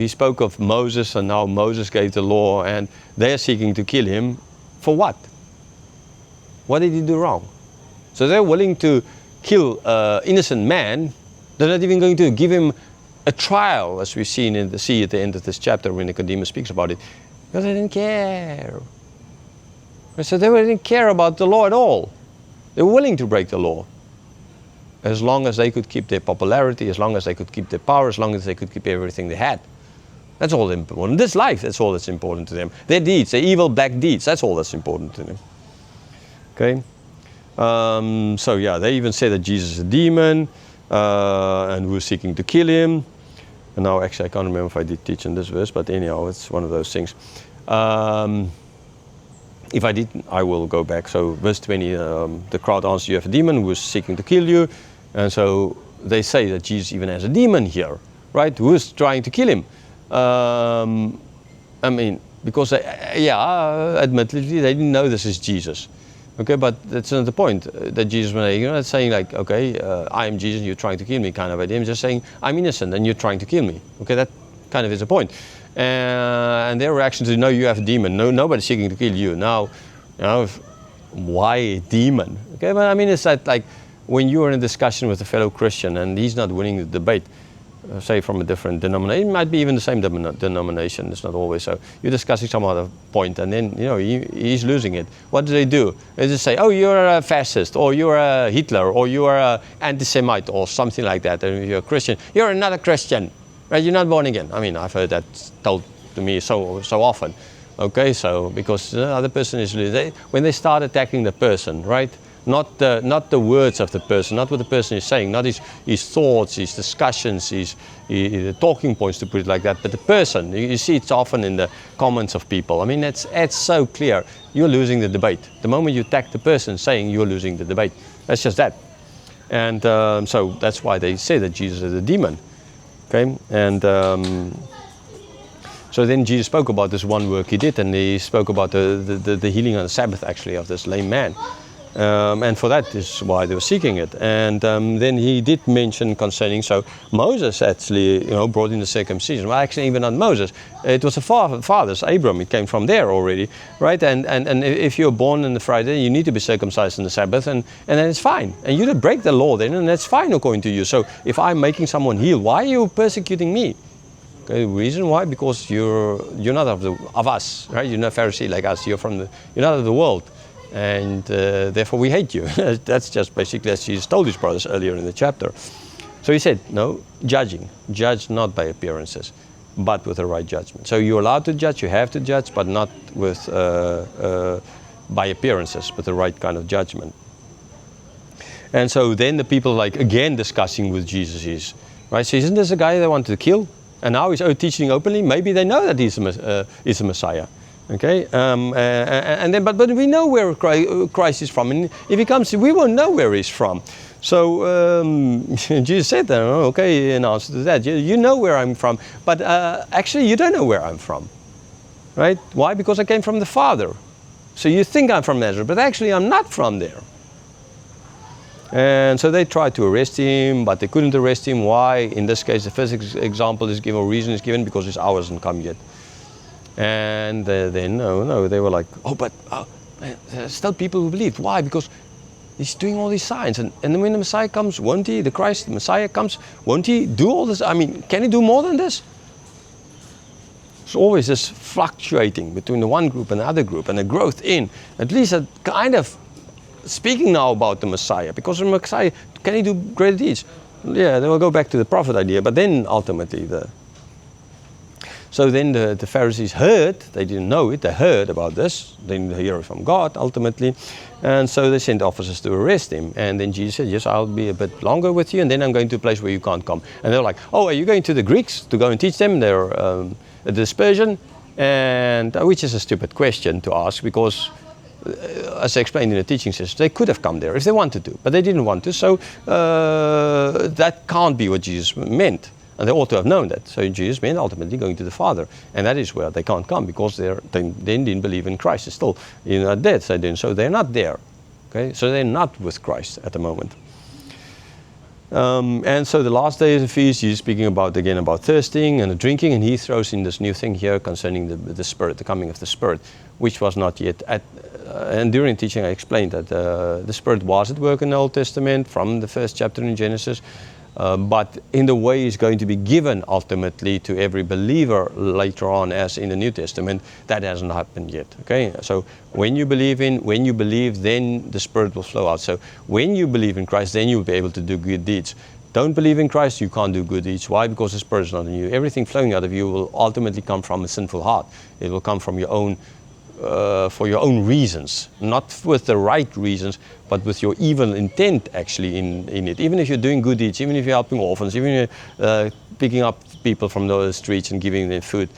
He spoke of Moses and how Moses gave the law, and they're seeking to kill him. For what? What did he do wrong? So they're willing to kill an innocent man. They're not even going to give him a trial, as we've seen at the end of this chapter when Nicodemus speaks about it, because they didn't care. So they didn't care about the law at all. They were willing to break the law, as long as they could keep their popularity, as long as they could keep their power, as long as they could keep everything they had. That's all important. This life, that's all that's important to them. Their deeds, their evil black deeds, that's all that's important to them. Okay? So yeah, they even say that Jesus is a demon, and we're seeking to kill him. And now actually I can't remember if I did teach in this verse, but anyhow, it's one of those things. If I didn't, I will go back. So verse 20, the crowd answered, you have a demon who is seeking to kill you. And so they say that Jesus even has a demon here, right? Who is trying to kill him? I mean, because admittedly they didn't know this is Jesus. Okay, but that's not the point that Jesus was making. You're not saying like, okay, I am Jesus and you're trying to kill me kind of idea. I'm just saying I'm innocent and you're trying to kill me. Okay, that kind of is the point. And their reaction to, no, you have a demon. No, nobody's seeking to kill you. Now, why a demon? Okay, but I mean, it's like when you are in a discussion with a fellow Christian and he's not winning the debate, say from a different denomination, it might be even the same denomination, it's not always so. You're discussing some other point and then, he's losing it. What do? They just say, oh, you're a fascist, or you're a Hitler, or you're an anti-Semite, or something like that. And if you're a Christian, you're another Christian, right? You're not born again. I mean, I've heard that told to me so often. Okay, so because the other person is, when they start attacking the person, right? Not the words of the person, not what the person is saying, not his thoughts, his discussions, his talking points, to put it like that, but the person. You see it's often in the comments of people. I mean, it's so clear. You're losing the debate. The moment you attack the person, saying you're losing the debate. That's just that. And so that's why they say that Jesus is a demon. Okay, and so then Jesus spoke about this one work he did, and he spoke about the healing on the Sabbath, actually, of this lame man. And for that is why they were seeking it. And then he did mention concerning, so Moses actually, brought in the circumcision. Well, actually, even not Moses. It was the fathers, Abram. It came from there already, right? And if you're born on the Friday, you need to be circumcised on the Sabbath, and then it's fine. And you don't break the law then, and that's fine according to you. So if I'm making someone heal, why are you persecuting me? Okay, the reason why? Because you're not of us, right? You're not Pharisee like us. You're not of the world. And therefore we hate you. That's just basically as Jesus told his brothers earlier in the chapter. So he said, no, judge not by appearances, but with the right judgment. So you're allowed to judge, you have to judge, but not with by appearances, but the right kind of judgment. And so then the people again discussing with Jesus is, right, so isn't this a guy they wanted to kill? And now he's teaching openly. Maybe they know that he's a Messiah. Okay, and then, but we know where Christ is from, and if he comes, we won't know where he's from. So Jesus said that, okay, in answer to that, you know where I'm from, but actually you don't know where I'm from, right? Why? Because I came from the Father. So you think I'm from Nazareth, but actually I'm not from there. And so they tried to arrest him, but they couldn't arrest him. Why? In this case, the first example is given, or reason is given, because his hour hasn't come yet. And then, no, they were like, but there's still people who believe. Why? Because he's doing all these signs. And then when the Messiah comes, won't he? The Christ, the Messiah comes, won't he do all this? I mean, can he do more than this? It's always this fluctuating between the one group and the other group, and a growth in, at least a kind of speaking now about the Messiah. Because the Messiah, can he do great deeds? Yeah, then we'll go back to the prophet idea, but then ultimately So then the Pharisees heard, they didn't know it, they heard about this, they didn't hear it from God ultimately, and so they sent officers to arrest him. And then Jesus said, yes, I'll be a bit longer with you, and then I'm going to a place where you can't come. And they're like, oh, are you going to the Greeks to go and teach them their dispersion? And which is a stupid question to ask, because as I explained in the teaching session, they could have come there if they wanted to, but they didn't want to, so that can't be what Jesus meant. And they ought to have known that. So Jesus meant ultimately going to the Father. And that is where they can't come, because they didn't believe in Christ. They're still dead. So they're not there. Okay? So they're not with Christ at the moment. And so the last day of the feast, he's speaking about again about thirsting and drinking, and he throws in this new thing here concerning the Spirit, the coming of the Spirit, which was not yet at. And during teaching, I explained that the Spirit was at work in the Old Testament from the first chapter in Genesis, but in the way is going to be given ultimately to every believer later on, as in the New Testament. That hasn't happened yet. Okay, so when you believe, then the Spirit will flow out. So when you believe in Christ, then you'll be able to do good deeds. Don't believe in Christ, you can't do good deeds. Why? Because the Spirit is not in you. Everything flowing out of you will ultimately come from a sinful heart. It will come from your own. For your own reasons, not with the right reasons, but with your evil intent actually in it. Even if you're doing good deeds, even if you're helping orphans, even if you're picking up people from the streets and giving them food,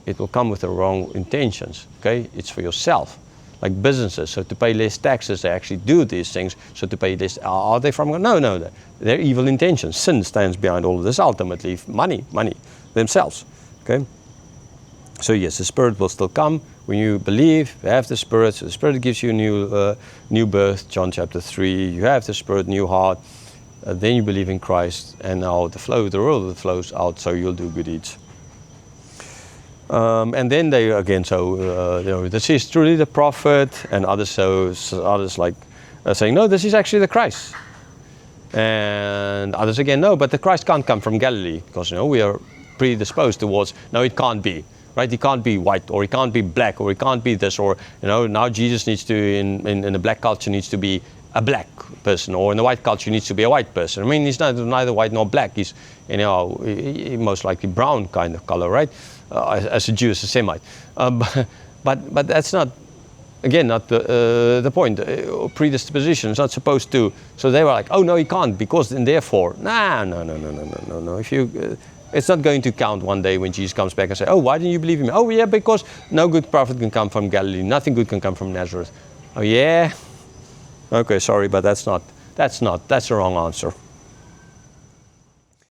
it will come with the wrong intentions. Okay, it's for yourself. Like businesses, so to pay less taxes, they actually do these things. So to pay less, are they from God? No, they're evil intentions. Sin stands behind all of this. Ultimately, money themselves. Okay. So yes, the Spirit will still come when you believe. You have the Spirit. So the Spirit gives you a new birth. John chapter 3. You have the Spirit, new heart. Then you believe in Christ, and now the world flows out. So you'll do good deeds. And then they again. So this is truly the prophet, and others like saying no, this is actually the Christ. And others again, no, but the Christ can't come from Galilee, because we are predisposed towards no, it can't be. Right, he can't be white, or he can't be black, or he can't be this, or now Jesus needs to in the black culture needs to be a black person, or in the white culture needs to be a white person. I mean, he's neither white nor black. He's most likely brown kind of color, right? As a Jew, as a Semite, but that's not. Again, not the point. Predisposition is not supposed to. So they were like, oh no, he can't, because and therefore, no. If you. It's not going to count one day when Jesus comes back and say, oh, why didn't you believe in me? Oh, yeah, because no good prophet can come from Galilee. Nothing good can come from Nazareth. Oh, yeah? Okay, sorry, but that's the wrong answer.